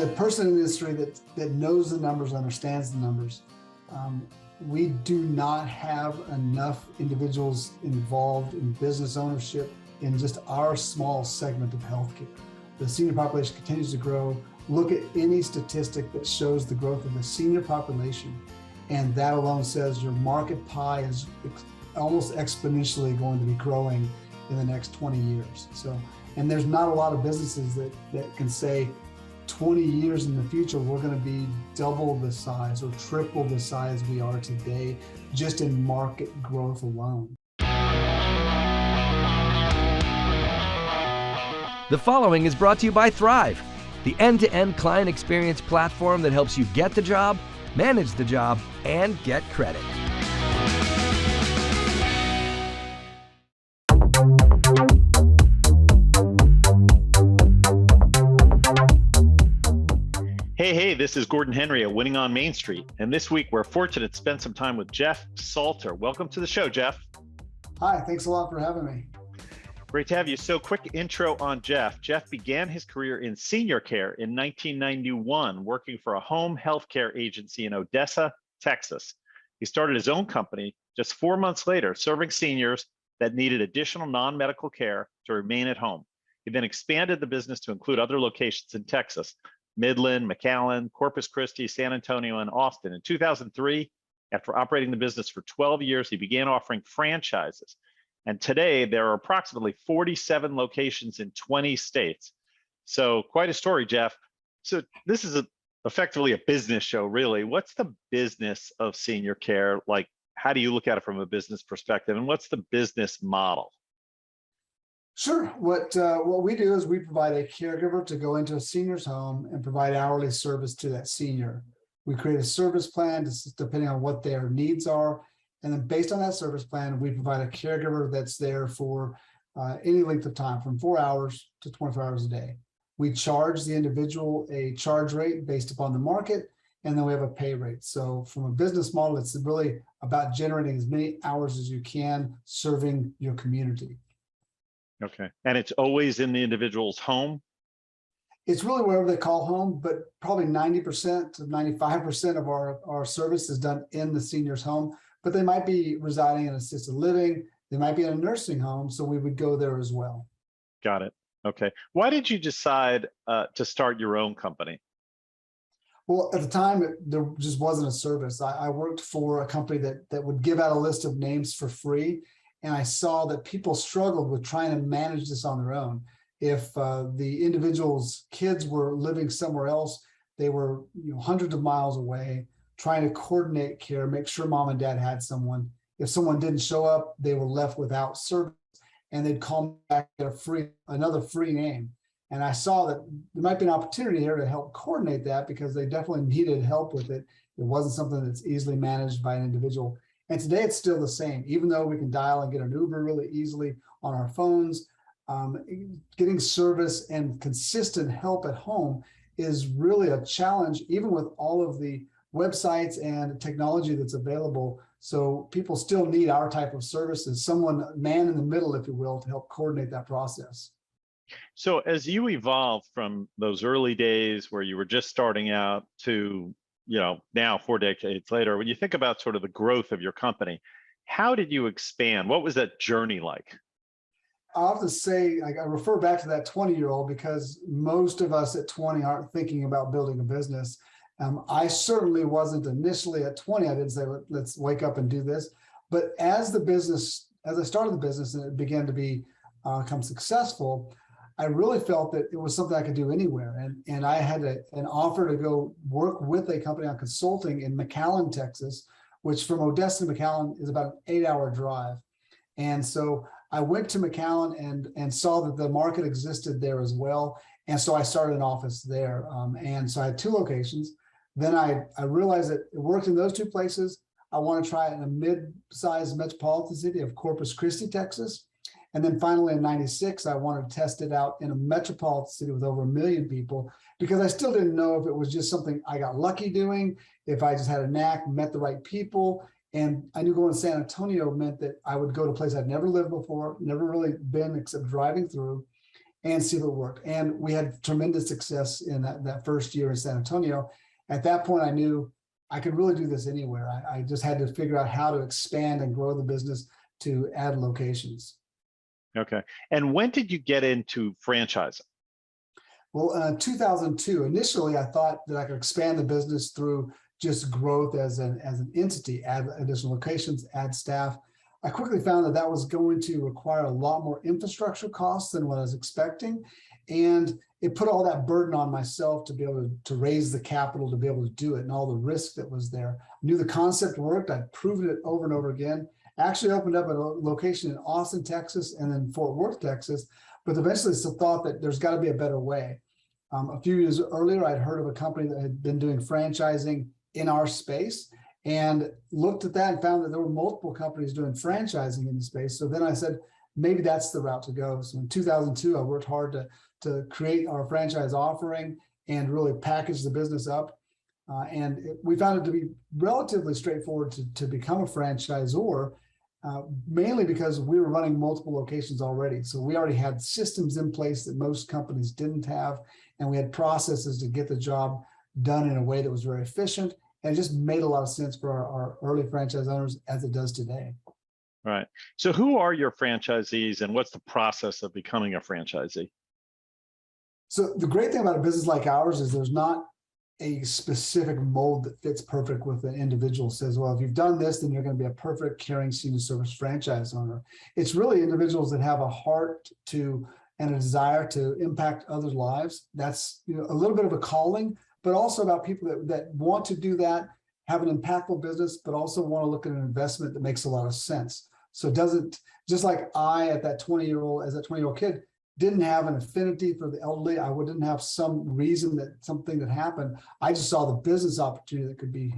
a person in the industry that knows the numbers, understands the numbers, we do not have enough individuals involved in business ownership in just our small segment of healthcare. The senior population continues to grow. Look at any statistic that shows the growth of the senior population, and that alone says your market pie is almost exponentially going to be growing in the next 20 years. So, and there's not a lot of businesses that can say 20 years in the future, we're going to be double the size or triple the size we are today, just in market growth alone. The following is brought to you by Thryv, the end-to-end client experience platform that helps you get the job, manage the job, and get credit. Hey, this is Gordon Henry at Winning on Main Street. And this week, we're fortunate to spend some time with Jeff Salter. Welcome to the show, Jeff. Hi, thanks a lot for having me. Great to have you. So quick intro on Jeff. Jeff began his career in senior care in 1991, working for a home healthcare agency in Odessa, Texas. He started his own company just 4 months later, serving seniors that needed additional non-medical care to remain at home. He then expanded the business to include other locations in Texas: Midland, McAllen, Corpus Christi, San Antonio, and Austin. In 2003, after operating the business for 12 years, he began offering franchises. And today, there are approximately 47 locations in 20 states. So quite a story, Jeff. So this is effectively a business show, really. What's the business of senior care? Like, how do you look at it from a business perspective? And what's the business model? Sure. What we do is we provide a caregiver to go into a senior's home and provide hourly service to that senior. We create a service plan depending on what their needs are. And then based on that service plan, we provide a caregiver that's there for any length of time, from 4 hours to 24 hours a day. We charge the individual a charge rate based upon the market, and then we have a pay rate. So from a business model, it's really about generating as many hours as you can serving your community. Okay. And it's always in the individual's home? It's really wherever they call home, but probably 90% to 95% of our service is done in the senior's home, but they might be residing in assisted living. They might be in a nursing home, so we would go there as well. Got it. Okay. Why did you decide to start your own company? Well, at the time, there just wasn't a service. I worked for a company that would give out a list of names for free. And I saw that people struggled with trying to manage this on their own. If the individual's kids were living somewhere else, they were hundreds of miles away, trying to coordinate care, make sure mom and dad had someone. If someone didn't show up, they were left without service, and they'd call back another free name. And I saw that there might be an opportunity here to help coordinate that, because they definitely needed help with it. It wasn't something that's easily managed by an individual. And today it's still the same, even though we can dial and get an Uber really easily on our phones. Getting service and consistent help at home is really a challenge, even with all of the websites and technology that's available. So people still need our type of services, someone, man in the middle, if you will, to help coordinate that process. So as you evolved from those early days where you were just starting out to now 4 decades later, when you think about sort of the growth of your company, how did you expand? What was that journey like? I often say, I refer back to that 20-year-old, because most of us at 20 aren't thinking about building a business. I certainly wasn't initially at 20. I didn't say, let's wake up and do this. But as I started the business and it began to become successful, I really felt that it was something I could do anywhere. And I had an offer to go work with a company on consulting in McAllen, Texas, which from Odessa to McAllen is about an 8-hour drive. And so I went to McAllen and saw that the market existed there as well. And so I started an office there. And so I had 2 locations. Then I realized that it worked in those 2 places. I want to try it in a mid-sized metropolitan city of Corpus Christi, Texas. And then finally in 96, I wanted to test it out in a metropolitan city with over 1 million people, because I still didn't know if it was just something I got lucky doing, if I just had a knack, met the right people. And I knew going to San Antonio meant that I would go to a place I'd never lived before, never really been except driving through. and see if it worked. And we had tremendous success in that first year in San Antonio. At that point, I knew I could really do this anywhere. I just had to figure out how to expand and grow the business to add locations. Okay. And when did you get into franchising? Well, in 2002, initially, I thought that I could expand the business through just growth as an entity, add additional locations, add staff. I quickly found that that was going to require a lot more infrastructure costs than what I was expecting. And it put all that burden on myself to be able to raise the capital to be able to do it and all the risk that was there. I knew the concept worked. I'd proven it over and over again. Actually opened up a location in Austin, Texas, and then Fort Worth, Texas, but eventually still thought that there's got to be a better way. A few years earlier, I'd heard of a company that had been doing franchising in our space and looked at that and found that there were multiple companies doing franchising in the space. So then I said, maybe that's the route to go. So in 2002, I worked hard to create our franchise offering and really package the business up. We found it to be relatively straightforward to become a franchisor, mainly because we were running multiple locations already. So we already had systems in place that most companies didn't have, and we had processes to get the job done in a way that was very efficient, and it just made a lot of sense for our early franchise owners as it does today. Right. So who are your franchisees and what's the process of becoming a franchisee? So the great thing about a business like ours is there's not a specific mold that fits perfect with an individual says, well, if you've done this, then you're going to be a perfect caring senior service franchise owner. It's really individuals that have a heart to and a desire to impact others' lives. That's a little bit of a calling, but also about people that want to do that, have an impactful business, but also want to look at an investment that makes a lot of sense. So it doesn't, just like I, as that 20-year-old kid, didn't have an affinity for the elderly. I wouldn't have some reason that something that happened. I just saw the business opportunity that could be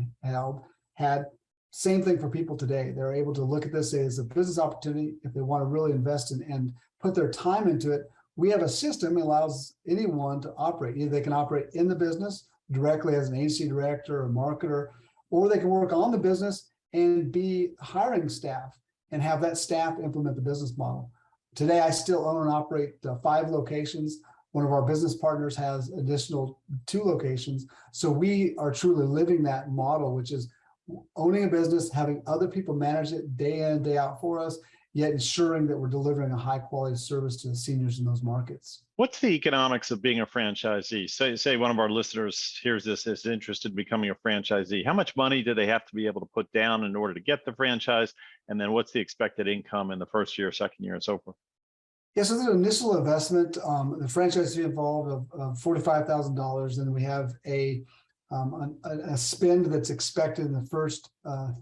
had. Same thing for people today. They're able to look at this as a business opportunity if they want to really invest in and put their time into it. We have a system that allows anyone to operate. Either they can operate in the business directly as an agency director or marketer, or they can work on the business and be hiring staff and have that staff implement the business model. Today, I still own and operate 5 locations. One of our business partners has additional 2 locations. So we are truly living that model, which is owning a business, having other people manage it day in and day out for us, yet ensuring that we're delivering a high quality service to the seniors in those markets. What's the economics of being a franchisee? Say one of our listeners hears this, is interested in becoming a franchisee. How much money do they have to be able to put down in order to get the franchise? And then what's the expected income in the first year, second year, and so forth? Yeah, so there's an initial investment, the franchise fee involved of $45,000. Then we have a spend that's expected in the first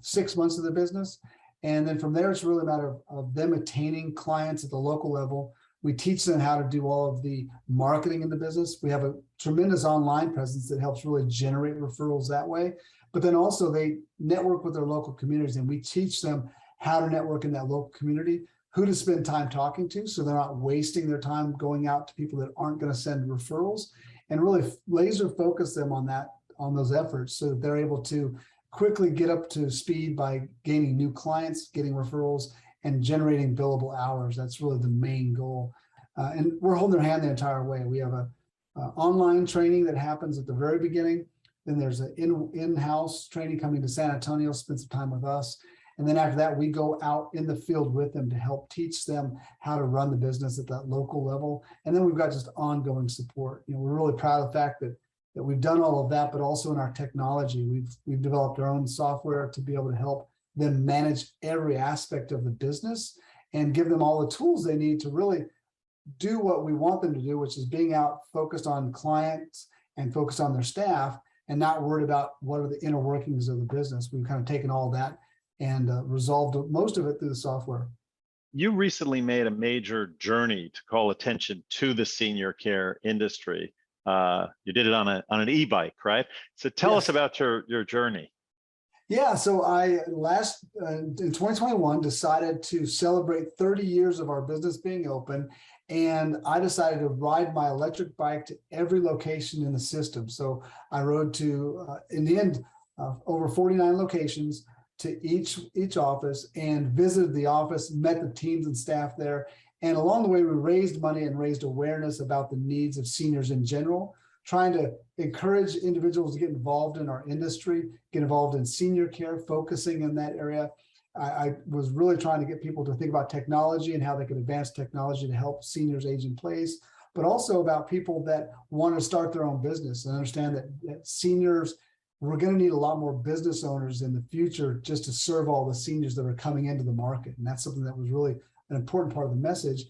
6 months of the business. And then from there, it's really a matter of them attaining clients at the local level. We teach them how to do all of the marketing in the business. We have a tremendous online presence that helps really generate referrals that way. But then also they network with their local communities, and we teach them how to network in that local community, who to spend time talking to, so they're not wasting their time going out to people that aren't going to send referrals, and really laser focus them on those efforts so that they're able to quickly get up to speed by gaining new clients, getting referrals, and generating billable hours. That's really the main goal. And we're holding their hand the entire way. We have a online training that happens at the very beginning. Then there's an in-house training coming to San Antonio, spend some time with us. And then after that, we go out in the field with them to help teach them how to run the business at that local level. And then we've got just ongoing support. We're really proud of the fact that we've done all of that, but also in our technology, we've developed our own software to be able to help them manage every aspect of the business and give them all the tools they need to really do what we want them to do, which is being out focused on clients and focused on their staff and not worried about what are the inner workings of the business. We've kind of taken all that and resolved most of it through the software. You recently made a major journey to call attention to the senior care industry. You did it on an e-bike, right? So tell us about your journey. Yeah, so I in 2021 decided to celebrate 30 years of our business being open, and I decided to ride my electric bike to every location in the system. So I rode to, in the end, over 49 locations to each office and visited the office, met the teams and staff there, And along the way, we raised money and raised awareness about the needs of seniors in general, trying to encourage individuals to get involved in our industry, get involved in senior care, focusing in that area. I was really trying to get people to think about technology and how they could advance technology to help seniors age in place, but also about people that want to start their own business and understand that seniors, we're going to need a lot more business owners in the future just to serve all the seniors that are coming into the market. And that's something that was really an important part of the message.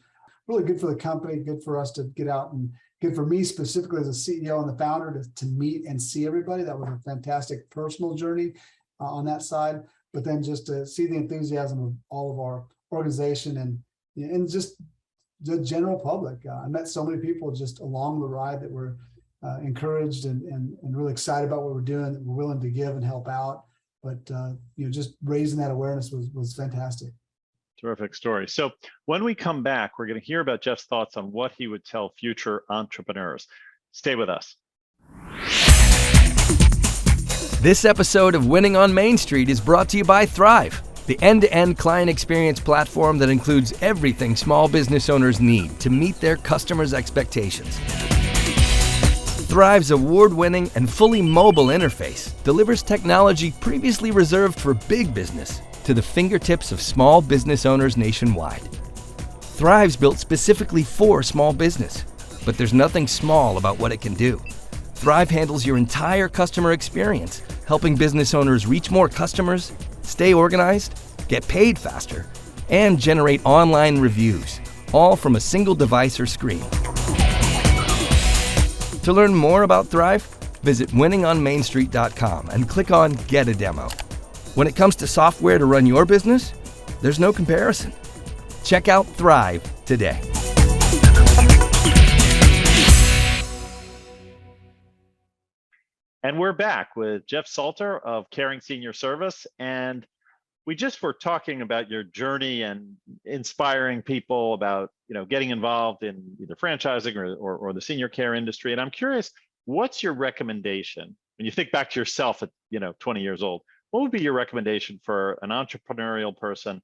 Really good for the company, good for us to get out, and good for me specifically as a CEO and the founder to meet and see everybody. That was a fantastic personal journey on that side. But then just to see the enthusiasm of all of our organization and just the general public. I met so many people just along the ride that were encouraged and really excited about what we're doing, that we're willing to give and help out. But just raising that awareness was fantastic. Terrific story. So when we come back, we're going to hear about Jeff's thoughts on what he would tell future entrepreneurs. Stay with us. This episode of Winning on Main Street is brought to you by Thryv, the end-to-end client experience platform that includes everything small business owners need to meet their customers' expectations. Thryv's award-winning and fully mobile interface delivers technology previously reserved for big business to the fingertips of small business owners nationwide. Thryv's built specifically for small business, but there's nothing small about what it can do. Thryv handles your entire customer experience, helping business owners reach more customers, stay organized, get paid faster, and generate online reviews, all from a single device or screen. To learn more about Thryv, visit winningonmainstreet.com and click on Get a Demo. When it comes to software to run your business, there's no comparison. Check out Thryv today. And we're back with Jeff Salter of Caring Senior Service. And we just were talking about your journey and inspiring people about, getting involved in either franchising or the senior care industry. And I'm curious, what's your recommendation when you think back to yourself at, 20 years old? What would be your recommendation for an entrepreneurial person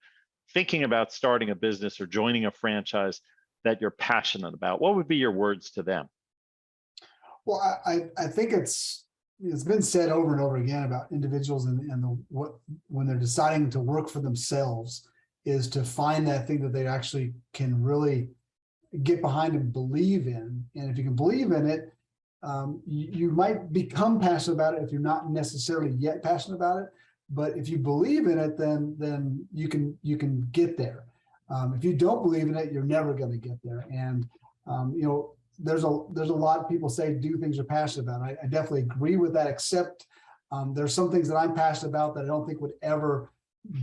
thinking about starting a business or joining a franchise that you're passionate about? What would be your words to them? Well, I think it's been said over and over again about individuals when they're deciding to work for themselves is to find that thing that they actually can really get behind and believe in. And if you can believe in it, you might become passionate about it if you're not necessarily yet passionate about it. But if you believe in it, then you can get there. If you don't believe in it, you're never going to get there. And there's a lot of people say do things you're passionate about. I definitely agree with that, except there's some things that I'm passionate about that I don't think would ever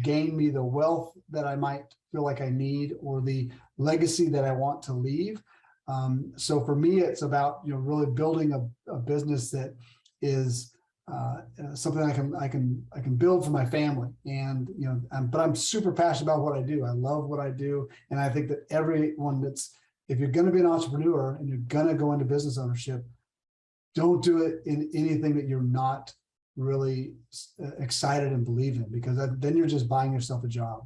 gain me the wealth that I might feel like I need or the legacy that I want to leave. So for me, it's about really building a business that is something I can build for my family. And but I'm super passionate about what I do. I love what I do, and I think that everyone if you're going to be an entrepreneur and you're going to go into business ownership, don't do it in anything that you're not really excited and believe in, because then you're just buying yourself a job.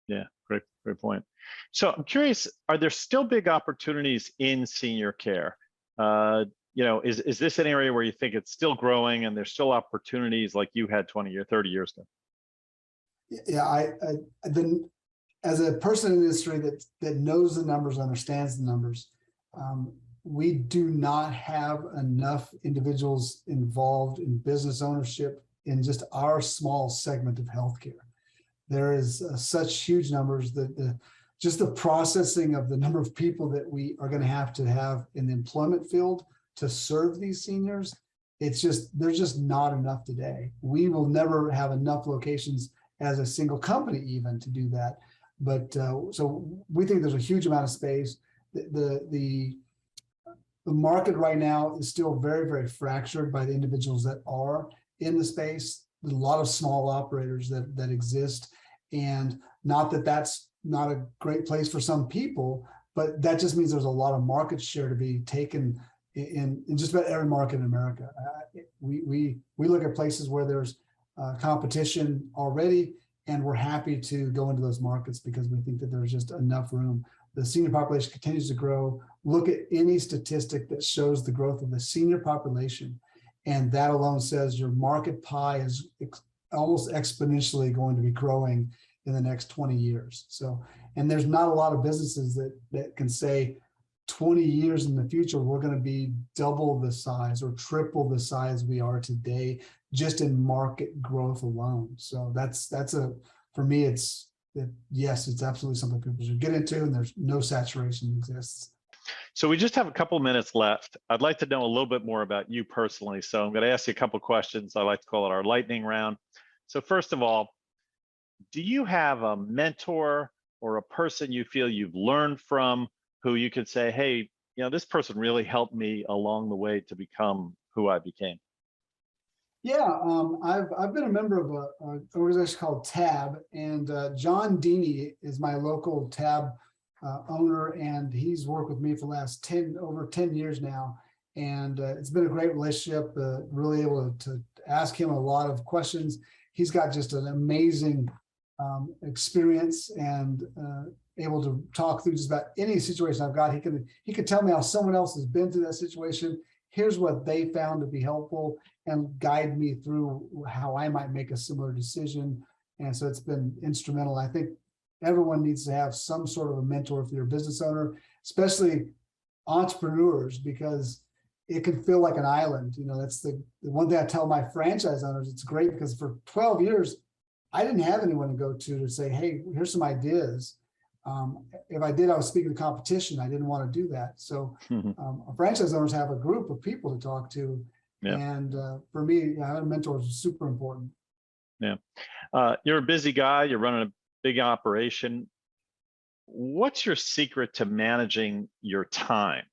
Yeah, great point. So I'm curious, are there still big opportunities in senior care? Is this an area where you think it's still growing and there's still opportunities like you had 20 or 30 years ago? Yeah, as a person in the industry that knows the numbers, understands the numbers, we do not have enough individuals involved in business ownership in just our small segment of healthcare. There is such huge numbers that just the processing of the number of people that we are going to have in the employment field to serve these seniors, there's just not enough today. We will never have enough locations as a single company even to do that. But so we think there's a huge amount of space. The market right now is still very, very fractured by the individuals that are in the space. There's a lot of small operators that exist, and not that that's not a great place for some people, but that just means there's a lot of market share to be taken in just about every market in America. We look at places where there's competition already, and we're happy to go into those markets because we think that there's just enough room. the senior population continues to grow. Look at any statistic that shows the growth of the senior population, and that alone says your market pie is almost exponentially going to be growing in the next 20 years. So, and there's not a lot of businesses that can say 20 years in the future, we're going to be double the size or triple the size we are today, just in market growth alone. So for me, yes, it's absolutely something people should get into, and there's no saturation exists. So we just have a couple minutes left. I'd like to know a little bit more about you personally. So I'm going to ask you a couple questions. I like to call it our lightning round. So first of all, do you have a mentor or a person you feel you've learned from who you could say, hey, this person really helped me along the way to become who I became? Yeah, I've been a member of an organization called TAB, and John Deeney is my local TAB owner, and he's worked with me for the last over 10 years now. And it's been a great relationship, really able to ask him a lot of questions. He's got just an amazing experience and able to talk through just about any situation I've got. He could tell me how someone else has been through that situation. Here's what they found to be helpful, and guide me through how I might make a similar decision. And so it's been instrumental. I think everyone needs to have some sort of a mentor if you're a business owner, especially entrepreneurs, because it can feel like an island. That's the one thing I tell my franchise owners. It's great because for 12 years, I didn't have anyone to go to say, hey, here's some ideas. If I did, I was speaking to competition. I didn't want to do that. So franchise owners have a group of people to talk to. Yeah. And for me, having mentors is super important. Yeah. You're a busy guy. You're running a big operation. What's your secret to managing your time?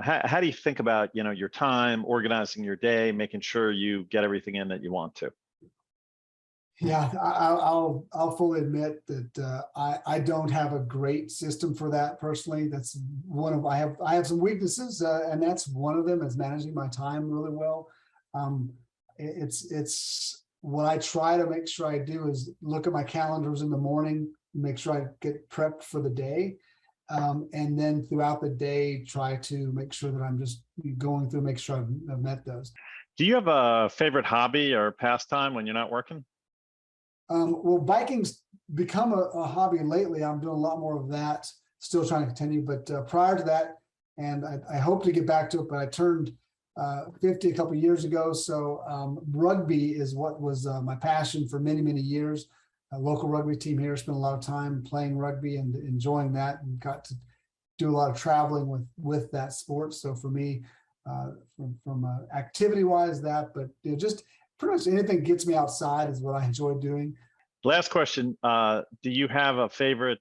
How do you think about, your time, organizing your day, making sure you get everything in that you want to? Yeah, I'll fully admit that I don't have a great system for that personally. That's one of I have some weaknesses, and that's one of them is managing my time really well. It's what I try to make sure I do is look at my calendars in the morning, make sure I get prepped for the day, and then throughout the day try to make sure that I'm just going through, make sure I've met those. Do you have a favorite hobby or pastime when you're not working? Well, biking's become a hobby lately. I'm doing a lot more of that, still trying to continue. But prior to that, and I hope to get back to it, but I turned 50 a couple of years ago. So rugby is what was my passion for many, many years. A local rugby team here, spent a lot of time playing rugby and enjoying that, and got to do a lot of traveling with that sport. So for me, from activity wise, but just pretty much anything gets me outside is what I enjoy doing. Last question. Do you have a favorite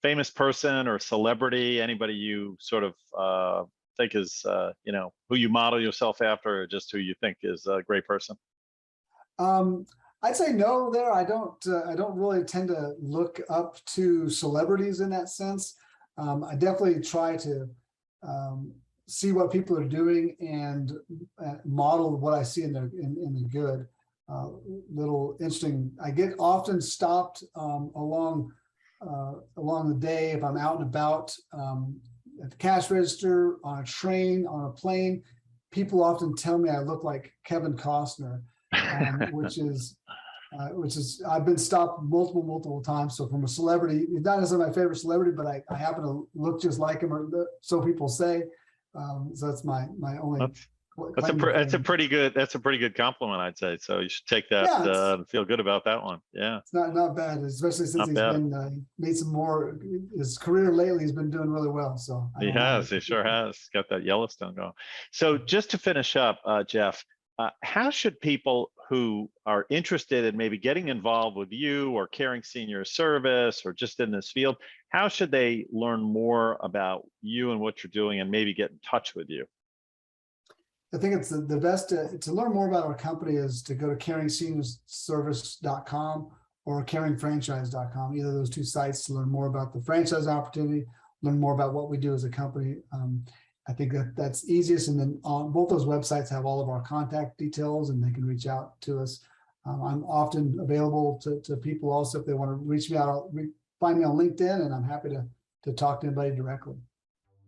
famous person or celebrity, anybody you sort of think is, who you model yourself after, or just who you think is a great person? I'd say no there. I don't really tend to look up to celebrities in that sense. I definitely try to see what people are doing and model what I see in the good. Little interesting. I get often stopped along the day if I'm out and about, at the cash register, on a train, on a plane. People often tell me I look like Kevin Costner, which is I've been stopped multiple times. So from a celebrity, not necessarily my favorite celebrity, but I happen to look just like him, or so people say. So that's my only. That's a pretty good compliment, I'd say. So you should take that and feel good about that one. Yeah, it's not bad, especially since been made some more. His career lately has been doing really well. So he sure has got that Yellowstone going. So just to finish up, Jeff, how should people who are interested in maybe getting involved with you or caring senior service or just in this field, how should they learn more about you and what you're doing and maybe get in touch with you? I think it's the best to learn more about our company is to go to caringseniorservice.com or caringfranchise.com, either of those two sites, to learn more about the franchise opportunity, learn more about what we do as a company. I think that's easiest. And then on both those websites have all of our contact details, and they can reach out to us. I'm often available to people also if they want to reach me out, find me on LinkedIn, and I'm happy to to talk to anybody directly.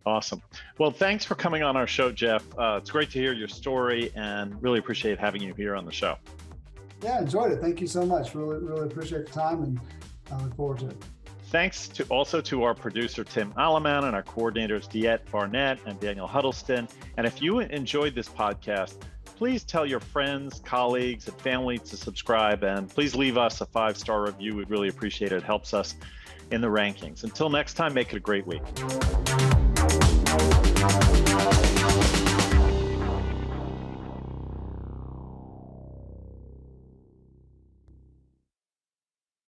Awesome. Well, thanks for coming on our show, Jeff. It's great to hear your story and really appreciate having you here on the show. Yeah, enjoyed it. Thank you so much. Really appreciate the time, and I look forward to it. Thanks also to our producer, Tim Alleman, and our coordinators, Diet Barnett and Daniel Huddleston. And if you enjoyed this podcast, please tell your friends, colleagues, and family to subscribe, and please leave us a 5-star review. We'd really appreciate it. It helps us in the rankings. Until next time, make it a great week.